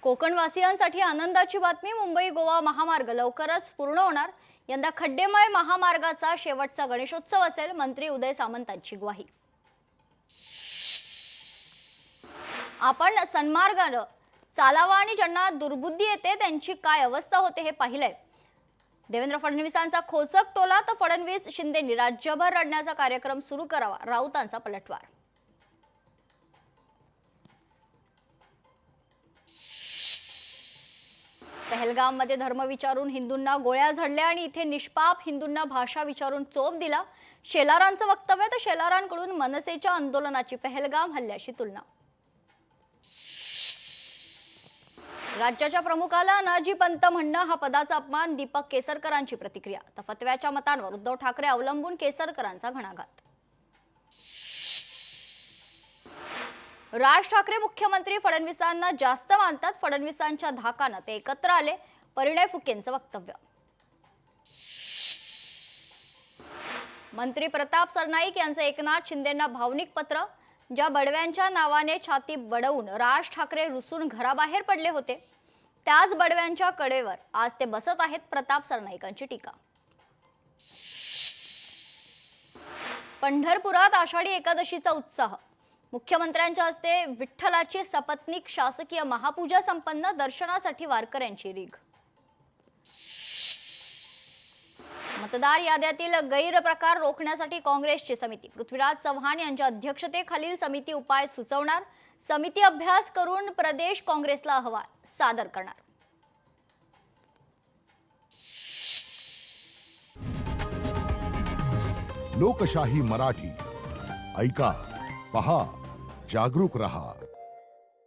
कोकणवासियांसाठी आनंदाची बातमी, मुंबई गोवा महामार्ग लवकरच पूर्ण होणार। यंदा खड्डेमय महामार्गाचा शेवटचा गणेशोत्सव असेल, मंत्री उदय सामंतांची ग्वाही। आपण सन्मार्गाने चालावा आणि ज्यांना दुर्बुद्धी येते त्यांची काय अवस्था होते हे पाहिलंय। देवेंद्र फडणवीसांचा खोचक टोला तर फडणवीस शिंदेंनी राज्यभर रडण्याचा कार्यक्रम सुरू करावा, राऊतांचा पलटवार। पहलगाममध्ये धर्म विचारून हिंदूंना गोळ्या झडल्या आणि इथे निष्पाप हिंदूंना भाषा विचारून चोप दिला। शेलारांचं वक्तव्य तर शेलारांकडून मनसेच्या आंदोलनाची पहलगाम हल्ल्याशी तुलना। राज्याच्या प्रमुखाला नाजी पंत म्हणणं हा पदाचा अपमान, दीपक केसरकरांची प्रतिक्रिया। तर फतव्याच्या मतांवर उद्धव ठाकरे अवलंबून, केसरकरांचा घणाघात। राज ठाकरे मुख्यमंत्री फडणवीसांना जास्त मानतात, फडणवीसांच्या धाकाने ते एकत्र आले, परिणय फुकेंचं वक्तव्य। मंत्री प्रताप सरनाईक यांचं एकनाथ शिंदेंना भावनिक पत्र। ज्या बडव्यांच्या नावाने छाती बडवून राज ठाकरे रुसून घराबाहेर पडले होते, त्याच बडव्यांच्या कडेवर आज ते बसत आहेत, प्रताप सरनाईकांची टीका। पंढरपुरात आषाढी एकादशीचा उत्साह, मुख्यमंत्र्यांच्या हस्ते विठ्ठलाची सपत्नीक शासकीय महापूजा संपन्न, दर्शनासाठी वारकऱ्यांची रीघ। मतदार याद्यातील गैरप्रकार रोखण्यासाठी काँग्रेसची समिती, पृथ्वीराज चव्हाण यांच्या अध्यक्षतेखालील समिती उपाय सुचवणार। समिती अभ्यास करून प्रदेश काँग्रेसला अहवाल सादर करणार। लोकशाही मराठी ऐका, पहा, जागरूक रहा।